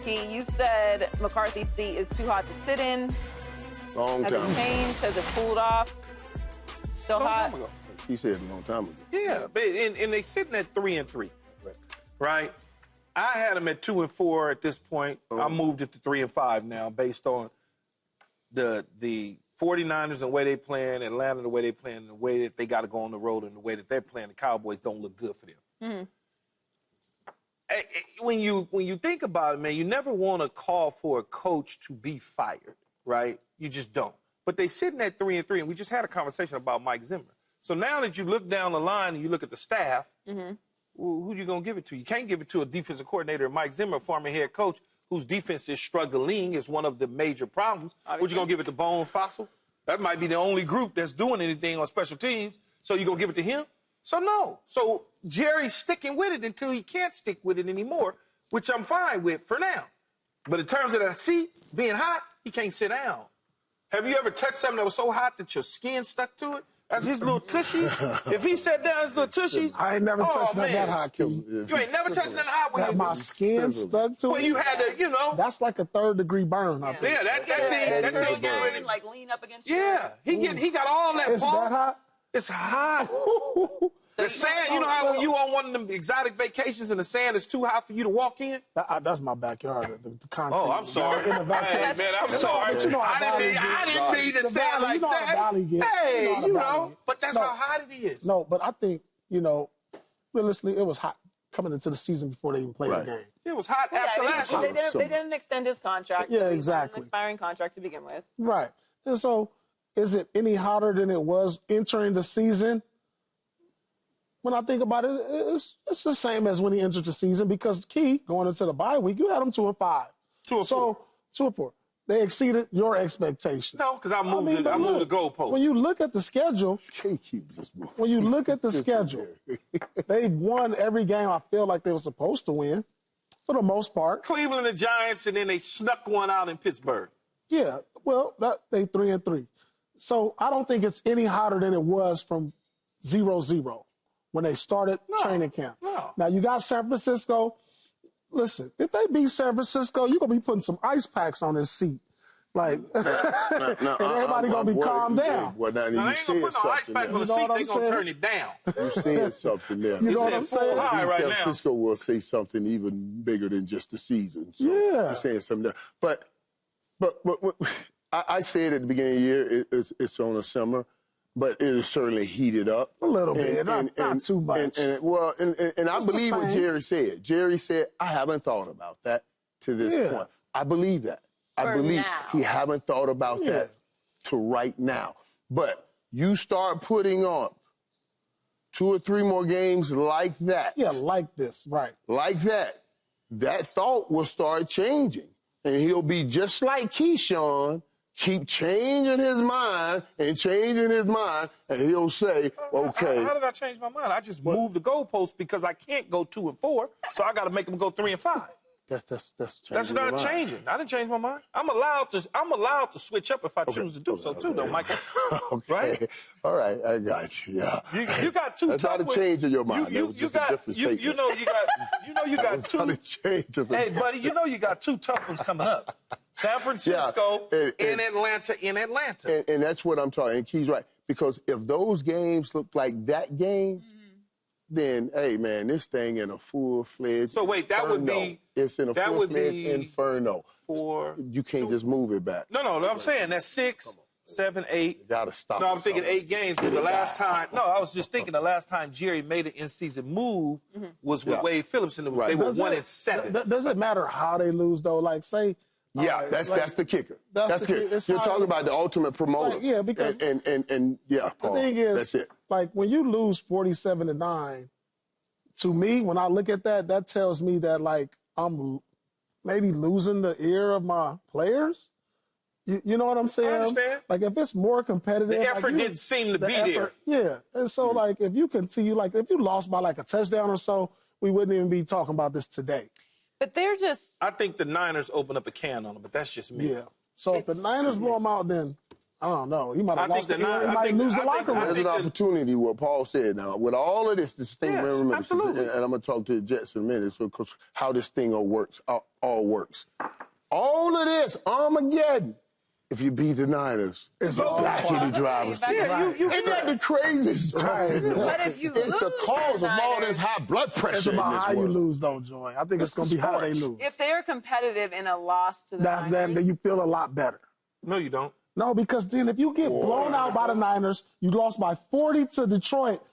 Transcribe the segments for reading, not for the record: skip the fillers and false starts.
Key, you've said McCarthy's seat is too hot to sit in. Long time. Has it changed? Has it cooled off? Still hot? He said a long time ago. Yeah, but and they sitting at 3-3, right? I had them at 2-4 at this point. I moved it to 3-5 now, based on the 49ers and the way they playing, Atlanta the way they playing, and the way that they got to go on the road, and the way that they're playing. The Cowboys don't look good for them. When you think about it, man, you never want to call for a coach to be fired, right? You just don't. But they sitting at 3-3, and we just had a conversation about Mike Zimmer. So now that you look down the line and you look at the staff, who you going to give it to? You can't give it to a defensive coordinator, Mike Zimmer, former head coach, whose defense is struggling, is one of the major problems. What you going to give it to Bone Fossil? That might be the only group that's doing anything on special teams. So you going to give it to him? So no. So Jerry's sticking with it until he can't stick with it anymore, which I'm fine with for now. But in terms of that seat being hot, he can't sit down. Have you ever touched something that was so hot that your skin stuck to it? That's his little tushies. If he sat down his little tushies. I ain't never touched that hot, Key. You ain't never touched that hot when my skin stuck to it? Well, you had to, you know. That's like a third-degree burn. I think. Yeah, that thing Again, like lean up against you. Yeah, he got all that. It's that hot? It's hot. The sand, you know how when you on one of them exotic vacations and the sand is too hot for you to walk in? That's my backyard, the concrete. Oh, I'm sorry. In the Hey, man, I'm sorry. But you know I didn't mean to say it like that. Hey, you know, but that's how hot it is. No, but I think, you know, realistically, it was hot coming into the season before they even played the game. It was hot after last year. They didn't extend his contract. Yeah, so exactly. An expiring contract to begin with. Right. And so, is it any hotter than it was entering the season? When I think about it, it's the same as when he entered the season, because Key, going into the bye week, you had them 2-5. 2-4. So 2-4. They exceeded your expectations. No, because I moved the goalpost. When you look at the schedule, when you look at the schedule, they've won every game I feel like they were supposed to win, for the most part. Cleveland, the Giants, and then they snuck one out in Pittsburgh. Yeah, well, they 3-3. So I don't think it's any hotter than it was from 0-0. When they started training camp. No. Now, you got San Francisco. Listen, if they beat San Francisco, you're going to be putting some ice packs on this seat. Like, and everybody going to be calmed down. Well, now, Now, they ain't going to put no ice pack on the seat. They're going to turn it down. You said something there. You know what I'm saying? San Francisco will say something even bigger than just the season. So you're saying something there. But I said at the beginning of the year, it's on a summer. But it is certainly heated up. A little bit, not too much. And I believe what Jerry said. Jerry said, I haven't thought about that to this point. I believe that. I believe he haven't thought about that to right now. But you start putting on 2 or 3 more games like that. Yeah, like this, right. Like that. That thought will start changing. And he'll be just like Keyshawn, keep changing his mind, and he'll say, okay. How did I change my mind? I just moved the goalpost because I can't go 2-4, so I got to make them go 3-5. That's changing. That's not changing. I didn't change my mind. I'm allowed to switch up if I choose to do so too, though, Michael. Okay. Right? All right, I got you. Yeah. You got two That's tough not a change in your mind. That was just a different statement. You know you got two. Not a change. Hey, buddy, you know you got 2 tough ones coming up. San Francisco and Atlanta in Atlanta. And that's what I'm talking. And Key's right. Because if those games look like that game, then, hey, man, this thing in a full-fledged So, wait, that would be... It's in a full-fledged inferno. You can't just move it back. No, I'm saying that's 6, 7, 8. You got to stop. No, I'm thinking 8 games because the last time... No, I was just thinking the last time Jerry made an in-season move was with Wade Phillips, and they were 1-7. Does it matter how they lose, though? Like, say... Yeah, that's the kicker. That's the kicker. You're talking about the ultimate promoter. Like, yeah, because and Paul, the thing is, that's it. Like when you lose 47-9, to me, when I look at that, that tells me that like I'm maybe losing the ear of my players. You know what I'm saying? I understand. Like if it's more competitive, the effort didn't seem to be there. Yeah, and so like if you continue, like if you lost by like a touchdown or so, we wouldn't even be talking about this today. But they're just... I think the Niners open up a can on them, but that's just me. Yeah. So if the Niners blow them out, then I don't know. You might have lost the might lose the locker room. There's an opportunity, what Paul said now. With all of this thing, remember, absolutely. and I'm going to talk to the Jets in a minute, because how this thing all works. All of this, Armageddon. If you beat the Niners, it's back in the driver's seat. Isn't that the craziest stuff? But if you it's the cause of all this high blood pressure. It's about how you lose, though, Joy. I think it's going to be how they lose. If they're competitive in a loss to the Niners, then you feel a lot better. No, you don't. No, because then if you get blown out by the Niners, you lost by 40 to Detroit,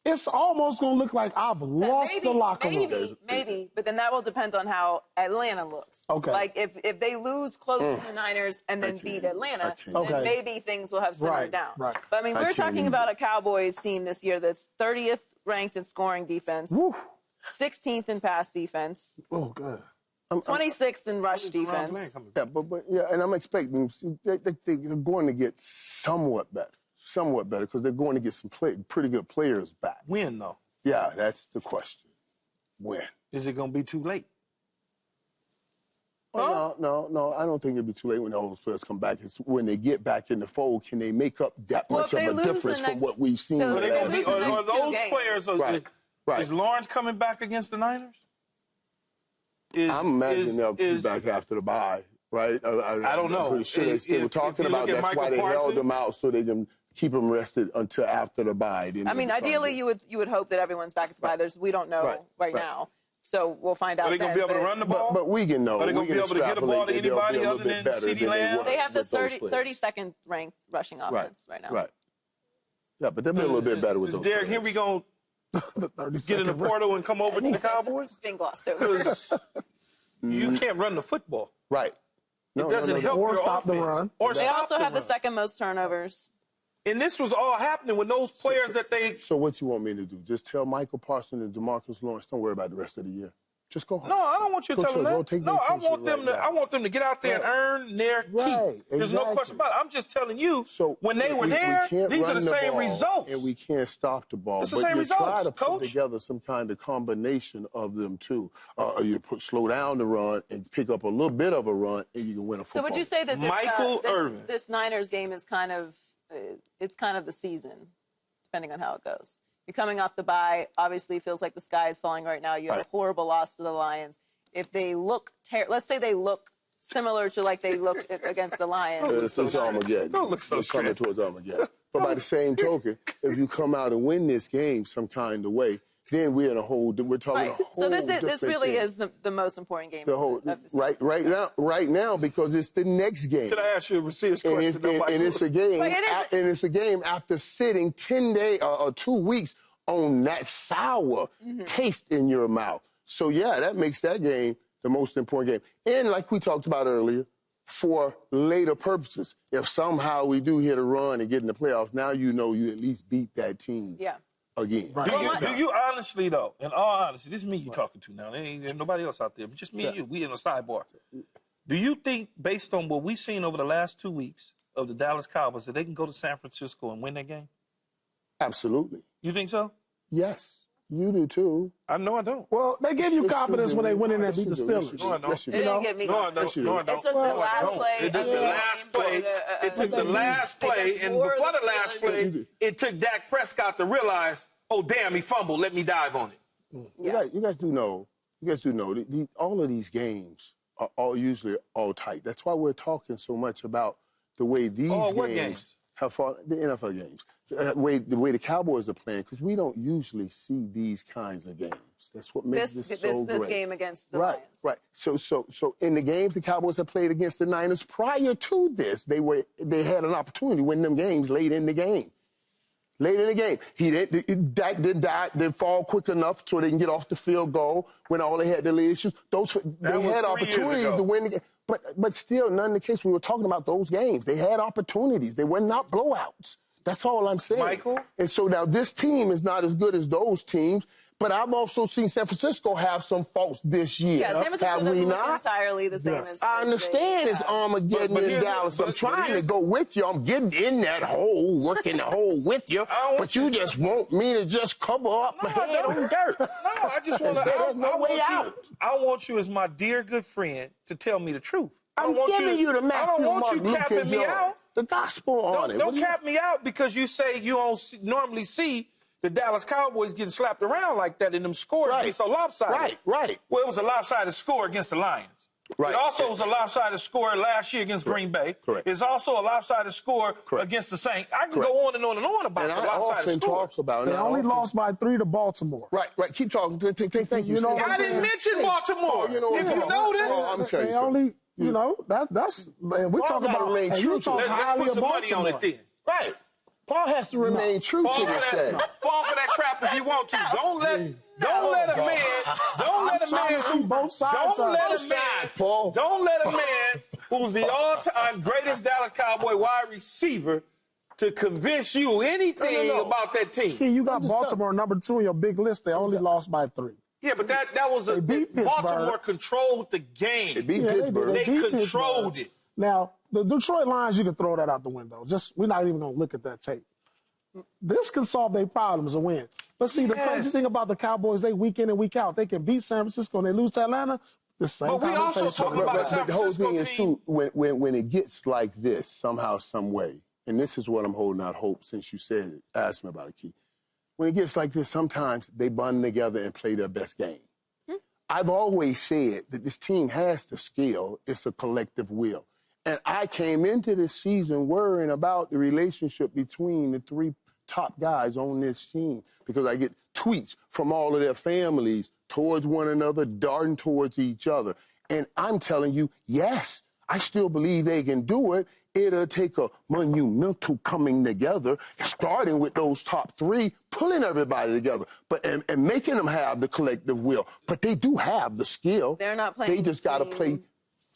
it's almost going to look like I've lost the locker room. Maybe, but then that will depend on how Atlanta looks. Okay. Like, if they lose close to the Niners and then beat Atlanta, then maybe things will have simmered down. Right. But, I mean, we're talking about a Cowboys team this year that's 30th ranked in scoring defense, 16th in pass defense. Oh, good. 26th in rush defense. Yeah, and I'm expecting they're going to get somewhat better because they're going to get some pretty good players back. When, though? Yeah, that's the question. When? Is it going to be too late? Oh, no. I don't think it'll be too late when all those players come back. It's when they get back in the fold, can they make up that much of a difference from what we've seen? Are those players? Is Lawrence coming back against the Niners? I'm imagining they'll be back after the bye, right? I don't know. I'm pretty sure they were talking about that's why they held them out so they can keep them rested until after the bye. I mean, ideally, you would hope that everyone's back at the bye. We don't know right now. So we'll find out. Are they going to be able to run the ball? But we can know. Are they going to be able to get a ball to anybody other than CeeDee Lamb? They have the 32nd ranked rushing offense right now. Right. Yeah, but they'll be a little bit better with those. Derek Henry going to get in the portal and come over to the Cowboys? Being glossed over. Because you can't run the football. Right. It doesn't help or your stop the run. They also have the second most turnovers. And this was all happening with those players that they... So what you want me to do? Just tell Michael Parsons and DeMarcus Lawrence, don't worry about the rest of the year. Just go home. No, I don't want you to tell them that. No, I want them to get out there and earn their keep. There's no question about it. I'm just telling you, when they were there, these are the same results. And we can't stop the ball. It's the same results, try to Coach. put together some kind of combination of them, too. You slow down the run and pick up a little bit of a run, and you can win a football. So would you say that Michael Irvin. This Niners game is kind of the season, depending on how it goes? You're coming off the bye. Obviously, it feels like the sky is falling right now. You have a horrible loss to the Lions. If they look, let's say they look similar to like they looked against the Lions. It's Armageddon. Don't look so coming towards Armageddon. But by the same token, if you come out and win this game some kind of way, then we're talking a whole So this really thing. is the most important game of the season. Right now because it's the next game. Could I ask you a serious question? And it's a game. And it's a game after sitting 10 days or 2 weeks on that sour taste in your mouth. So yeah, that makes that game the most important game. And like we talked about earlier, for later purposes, if somehow we do hit a run and get in the playoffs, now you know you at least beat that team. Yeah. Again. Right. Do you honestly, though, in all honesty, this is me you're talking to now. There ain't nobody else out there, but just me and you. We in a sidebar. Do you think, based on what we've seen over the last 2 weeks of the Dallas Cowboys, that they can go to San Francisco and win that game? Absolutely. You think so? Yes. You do, too. I know I don't. Well, they gave you confidence when they went in there and beat the Steelers. No, I don't. It didn't give me confidence. No, I don't. It took the last play. It took the last play. It took the last play. And before the last play, it took Dak Prescott to realize, oh, damn, he fumbled. Let me dive on it. You guys do know, all of these games are usually all tight. That's why we're talking so much about the way these games have fought, the NFL games, the way the Cowboys are playing, because we don't usually see these kinds of games. That's what makes this so great. This game against the Lions. Right. So in the games the Cowboys have played against the Niners prior to this, they had an opportunity to win them games late in the game. Late in the game, Dak didn't fall quick enough so they can get off the field goal when all they had the lead issues. They had opportunities to win the game, but still, none in the case. We were talking about those games. They had opportunities. They were not blowouts. That's all I'm saying. Michael? And so now this team is not as good as those teams. But I've also seen San Francisco have some faults this year. Yeah, San Francisco doesn't look entirely the same as I understand it's Armageddon in Dallas. I'm trying to go with you. I'm getting in that hole, working the hole with you. But you just want me to just cover up my head on dirt. No, I just want to. There's no way out. I want you, as my dear good friend, to tell me the truth. I'm giving you the Matthew, Mark, Luke, and John. The gospel on it. Don't cap me out because you say you don't normally see the Dallas Cowboys getting slapped around like that, and them scores be so lopsided. Right. Well, it was a lopsided score against the Lions. Right. It also was a lopsided score last year against Green Bay. Correct. It's also a lopsided score against the Saints. I can go on and on and on about the lopsided scores. They only lost by 3 to Baltimore. Right. Keep talking. Thank you. You know, I didn't mention Baltimore. You know, if you notice, I'm telling you. They only, you know, that's man, we talk about remain true to it. let's put some money on it then. Right. Paul has to remain true to this thing. Fall for that trap if you want to. Don't let a man see both sides. Paul. Don't let a man who's the all-time greatest Dallas Cowboy wide receiver to convince you anything about that team. Key, you got Baltimore number 2 in your big list. They only lost by 3. Yeah, but that was a beat Baltimore controlled the game. They beat Pittsburgh. They controlled it. Now, the Detroit Lions, you can throw that out the window. We're not even going to look at that tape. This can solve their problems and win. But see, the crazy thing about the Cowboys, they week in and week out. They can beat San Francisco and they lose to Atlanta. The same But we also talking about a San the whole Francisco thing is, team. too, when it gets like this, somehow, some way, and this is what I'm holding out hope since you said it, asked me about it, Keith. When it gets like this, sometimes they bond together and play their best game. I've always said that this team has the skill. It's a collective will. And I came into this season worrying about the relationship between the 3 top guys on this team because I get tweets from all of their families towards one another, darting towards each other. And I'm telling you, yes, I still believe they can do it. It'll take a monumental coming together, starting with those top 3, pulling everybody together, and making them have the collective will. But they do have the skill. They're not playing. They just got to play.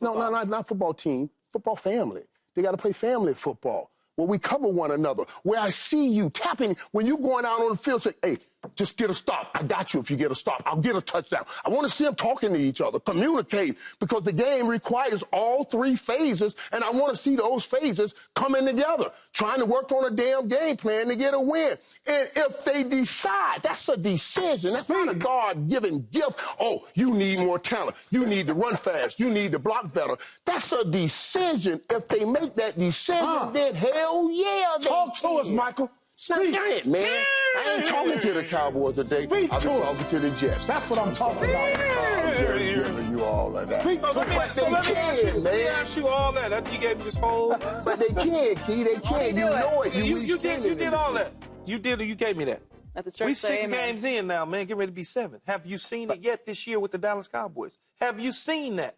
No, not football team. Football family. They got to play family football where we cover one another, where I see you tapping when you're going out on the field, say, hey, just get a stop. I got you if you get a stop. I'll get a touchdown. I want to see them talking to each other, communicate, because the game requires all 3 phases, and I want to see those phases coming together, trying to work on a damn game plan to get a win. And if they decide, that's a decision. That's not a God-given gift. Oh, you need more talent. You need to run fast. You need to block better. That's a decision. If they make that decision, then hell yeah. Talk to us, Michael. Speak it, man. I ain't talking to the Cowboys today. I've been talking to the Jets. That's what I'm talking about. I'm just giving you all of that. Speak to Let me ask you all that. After you gave me this whole... But they can, Key. They can. You know it. You did all that. You gave me that. At the church, We 6 games in now, man. Get ready to be 7. Have you seen it yet this year with the Dallas Cowboys? Have you seen that?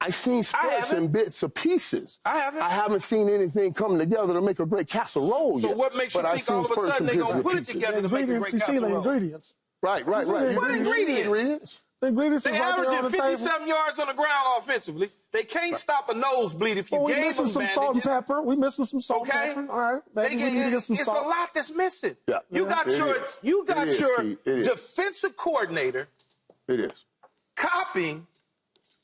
I've seen spurts and bits of pieces. I haven't. I haven't seen anything come together to make a great casserole So yet. what makes you think all of a sudden they're going to put it together to make a great You see the casserole? ingredients. Right. What ingredients? The ingredients They is right there on averaging the table. 57 yards on the ground offensively. They can't stop a nosebleed if you Well, we gave missing them some salt and bandages. pepper. We missing some salt and Okay. pepper. All right. Maybe we need to get some It's salt. a lot that's missing. Yeah. You got It your is. It is, Keith. It is. defensive coordinator It is. copying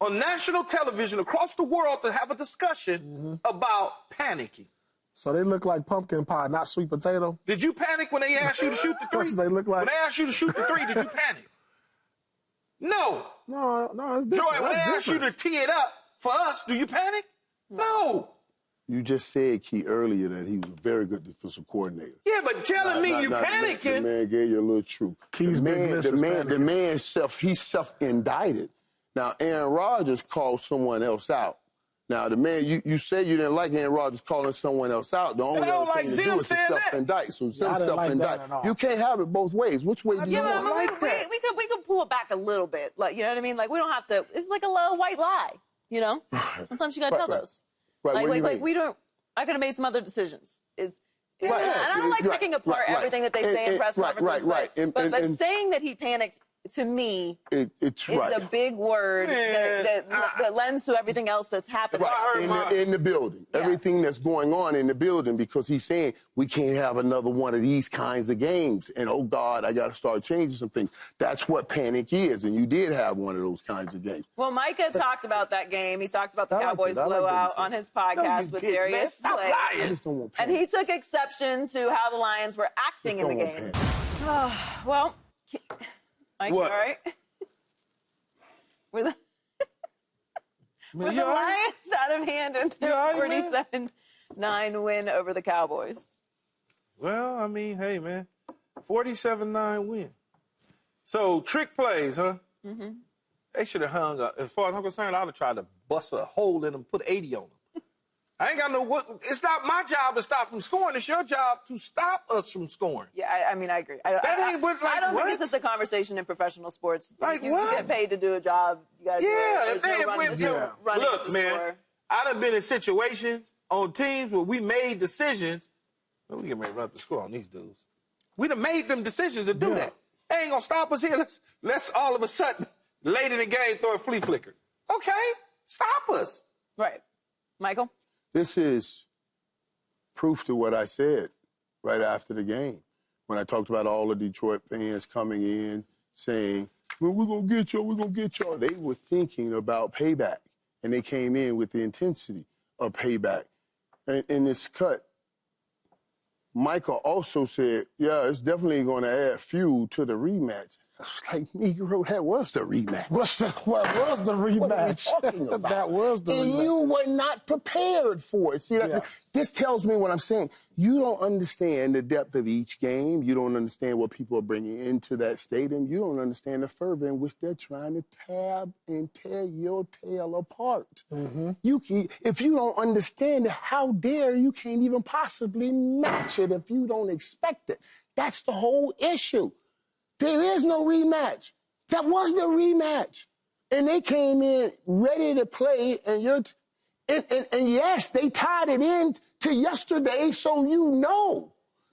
on national television across the world to have a discussion about panicking. So they look like pumpkin pie, not sweet potato. Did you panic when they asked you to shoot the 3? They look like- When they asked you to shoot the 3, did you panic? No. No, it's different. Joy, when they asked you to tee it up for us, do you panic? No. You just said, Key, earlier that he was a very good defensive coordinator. Yeah, but telling me you The panicking. man gave you a little truth. Key's big list is panicking. The man he's self-indicted. Now, Aaron Rodgers called someone else out. Now, the man, you said you didn't like Aaron Rodgers calling someone else out. The only I don't other like thing to Zim do is to saying that. self-indict. So Zim I didn't like that self-indict. at all. You can't have it both ways. Which way do you Yeah, want? but we could pull it back a little bit. Like, you know what I mean? Like, we don't have to. It's like a little white lie. You know. Sometimes you gotta tell those. Right. What do you Like mean? we don't. I could have made some other decisions. Right. And I don't like picking apart everything that they say in press conferences. Right. But saying that he panicked, to me, it's is a big word that lends to everything else that's happening. Right, in the building. Yes. Everything that's going on in the building, because he's saying we can't have another one of these kinds of games. And, oh, God, I got to start changing some things. That's what panic is, and you did have one of those kinds of games. Well, Micah talked about that game. He talked about the I like Cowboys it. I like that blowout he said on his podcast with Darius Stop Slay. I lying. just don't want And panic. he took exception to how the Lions were acting in the Just don't game. want panic. Well, Mike, What? all right? Were the You all right? Lions out of hand in their all right, man? 47-9 win over the Cowboys? Well, I mean, hey, man, 47-9 win. So, trick plays, huh? Mm-hmm. They should have hung up. As far as I'm concerned, I would have tried to bust a hole in them, put 80 on them. I ain't got no. It's not my job to stop from scoring. It's your job to stop us from scoring. Yeah, I mean, I agree. I don't think this is a conversation in professional sports. Like you what? get paid to do a job. You got to do it. There's no running Look, the man, score. I done been in situations on teams where we made decisions. Well, we get ready to run up the score on these dudes. We done made them decisions to do that. They ain't gonna stop us here. Let's all of a sudden, late in the game, throw a flea flicker. Okay, stop us. Right. Michael? This is proof to what I said right after the game when I talked about all the Detroit fans coming in saying, well, we're going to get y'all, we're going to get y'all. They were thinking about payback, and they came in with the intensity of payback. And in this cut, Michael also said, yeah, it's definitely going to add fuel to the rematch. I was like, Negro, that was the rematch. What was the rematch? What are you talking about? That was the and rematch. you were not prepared for it. See, this tells me what I'm saying. You don't understand the depth of each game. You don't understand what people are bringing into that stadium. You don't understand the fervor in which they're trying to tab and tear your tail apart. Mm-hmm. If you don't understand it, how dare you can't even possibly match it if you don't expect it. That's the whole issue. There is no rematch. That was the rematch. And they came in ready to play, and and yes, they tied it in to yesterday, so you know.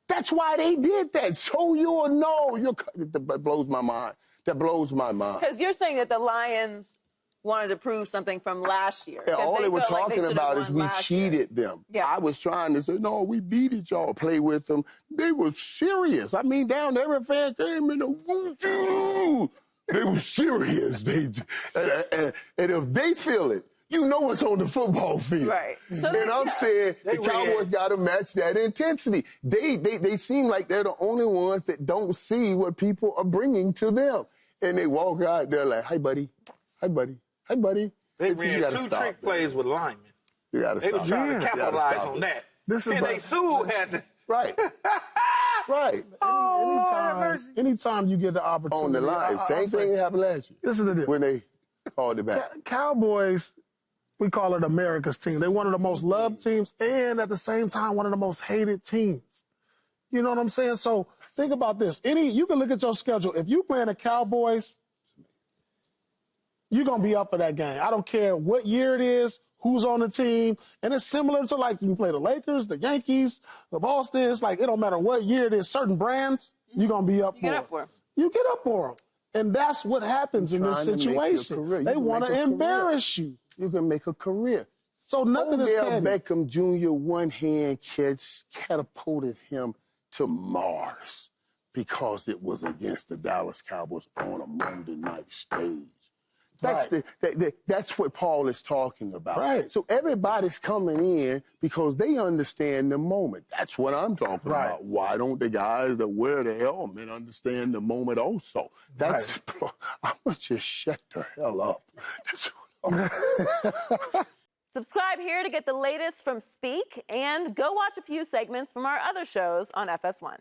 That's why they did that, so you'll know. That blows my mind. That blows my mind. Because you're saying that the Lions wanted to prove something from last year. Yeah, all they were talking about is we cheated them. Yeah. I was trying to say, no, we beat y'all, play with them. They were serious. I mean, down there, every fan came in the woo. They were serious. And if they feel it, you know it's on the football field. Right. So and I'm saying the Cowboys got to match that intensity. They seem like they're the only ones that don't see what people are bringing to them. And they walk out there like, hi, buddy. Hi, buddy. Hi, buddy. They ran two trick plays with linemen. You got to stop. They was trying to capitalize on that. This is and they had to. Right. Right. Anytime you get the opportunity. On the line. Same thing happened last year. This is the deal. When they called it back. Cowboys, we call it America's team. They're one of the most loved teams and at the same time one of the most hated teams. You know what I'm saying? So think about this. You can look at your schedule. If you playing the Cowboys, you're going to be up for that game. I don't care what year it is, who's on the team. And it's similar to like you play the Lakers, the Yankees, the Boston. It's like it don't matter what year it is, certain brands, you're going to be up for. You get up for them. You get up for them. And that's what happens in this situation. They want to embarrass you. You can make a career. So nothing is Odell petty. Beckham Jr. one-hand catch catapulted him to Mars because it was against the Dallas Cowboys on a Monday night stage. That's what Paul is talking about. Right. So everybody's coming in because they understand the moment. That's what I'm talking about. Why don't the guys that wear the helmet understand the moment also? That's I'm gonna just shut the hell up. That's what Subscribe here to get the latest from Speak, and go watch a few segments from our other shows on FS1.